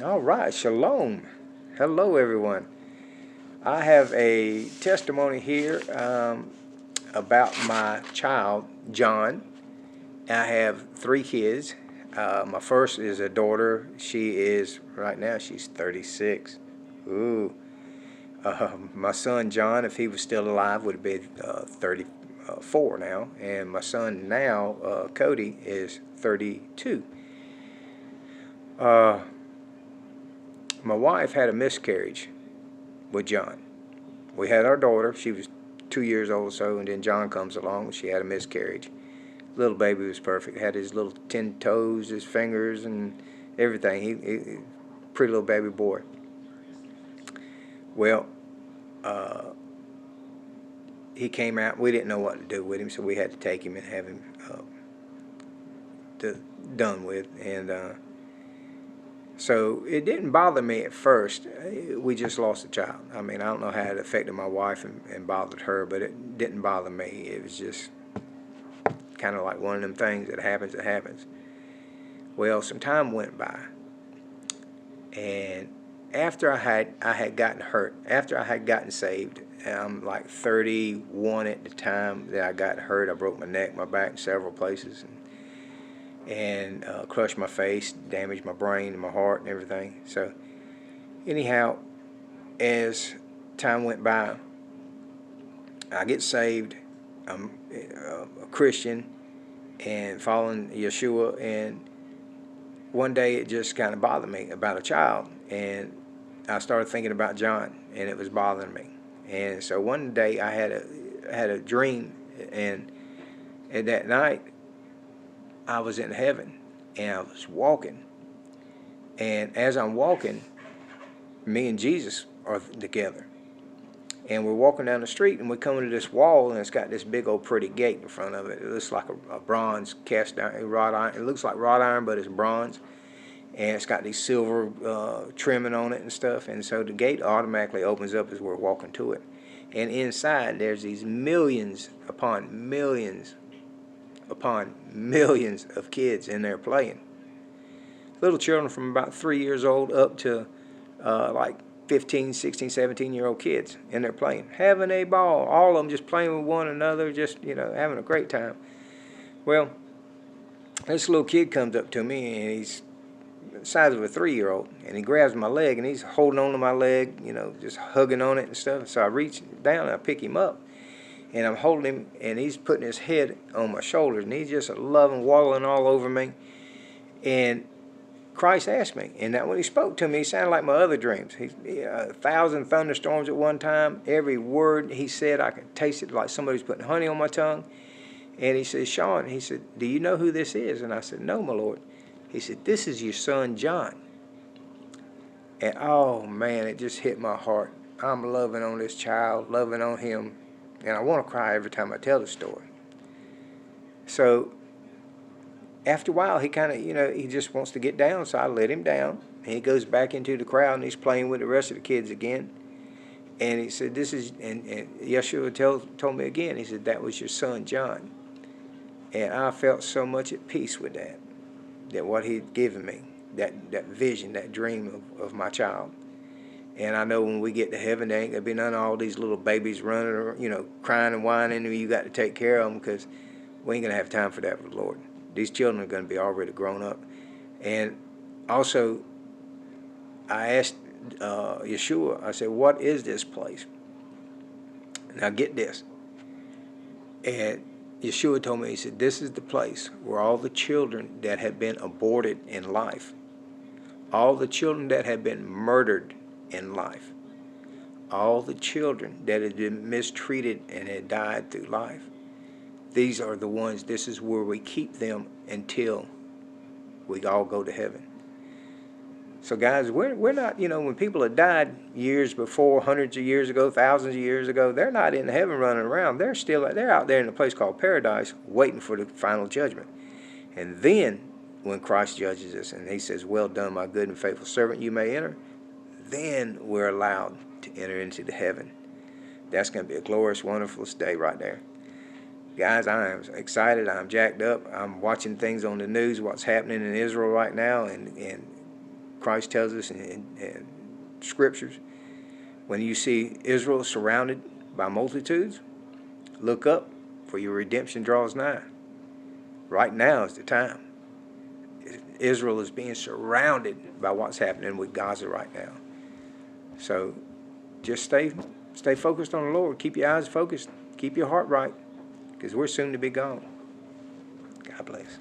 All right, shalom. Hello, everyone. I have a testimony here about my child, John. I have three kids. My first is a daughter. Right now, she's 36. Ooh. My son, John, if he was still alive, would have been 34 now. And my son now, Cody, is 32. Uh, my wife had a miscarriage with John. We had our daughter. She was 2 years old or so, and then John comes along. She had a miscarriage. Little baby was perfect. Had his little 10 toes, his fingers, and everything. He pretty little baby boy. Well, uh, he came out. We didn't know what to do with him, so we had to take him and have him done with. And so it didn't bother me at first. We just lost a child. I mean, I don't know how it affected my wife and bothered her, but it didn't bother me. It was just kind of like one of them things that happens, it happens. Well, some time went by, and after I had gotten hurt, after I had gotten saved, I'm like 31 at the time that I got hurt. I broke my neck, my back in several places, and crushed my face, damaged my brain and my heart and everything. So anyhow, as time went by, I get saved. I'm a Christian and following Yeshua, and one day it just kind of bothered me about a child, and I started thinking about John, and it was bothering me. And so one day I had a dream, and that night I was in heaven, and I was walking, and as I'm walking, me and Jesus are together. And we're walking down the street, and we come to this wall, and it's got this big old pretty gate in front of it. It looks like a bronze cast iron, wrought iron. It looks like wrought iron, but it's bronze. And it's got these silver trimming on it and stuff. And so the gate automatically opens up as we're walking to it. And inside, there's these millions upon millions of kids in there playing. Little children from about 3 years old up to like 15, 16, 17-year-old kids in there playing, having a ball. All of them just playing with one another, just, having a great time. Well, this little kid comes up to me, and he's the size of a 3-year-old, and he grabs my leg, and he's holding on to my leg, just hugging on it and stuff. So I reach down and I pick him up, and I'm holding him, and he's putting his head on my shoulders, and he's just loving, waddling all over me. And Christ asked me, and that when he spoke to me, he sounded like my other dreams. He 1,000 thunderstorms at one time. Every word he said, I could taste it like somebody's putting honey on my tongue. And he said, Sean, he said, do you know who this is? And I said, no, my Lord. He said, this is your son, John. And oh, man, it just hit my heart. I'm loving on this child, loving on him. And I want to cry every time I tell the story. So after a while, he kind of, he just wants to get down, so I let him down. And he goes back into the crowd, and he's playing with the rest of the kids again. And he said, and Yeshua told me again, he said, that was your son, John. And I felt so much at peace with that what he'd given me, that vision, that dream of my child. And I know when we get to heaven, there ain't going to be none of all these little babies running or, crying and whining, and you got to take care of them, because we ain't going to have time for that with the Lord. These children are going to be already grown up. And also, I asked Yeshua, I said, what is this place? Now get this. And Yeshua told me, he said, this is the place where all the children that had been aborted in life, all the children that had been murdered in life, all the children that had been mistreated and had died through life, these are the ones, this is where we keep them until we all go to heaven. So guys, we're not, when people have died years before, hundreds of years ago, thousands of years ago, they're not in heaven running around. They're out there in a place called paradise waiting for the final judgment. And then when Christ judges us and he says, well done, my good and faithful servant, you may enter, then we're allowed to enter into the heaven. That's going to be a glorious, wonderful day right there. Guys, I am excited. I'm jacked up. I'm watching things on the news, what's happening in Israel right now, and Christ tells us in scriptures, when you see Israel surrounded by multitudes, look up, for your redemption draws nigh. Right now is the time. Israel is being surrounded by what's happening with Gaza right now. So just stay focused on the Lord. Keep your eyes focused. Keep your heart right, because we're soon to be gone. God bless.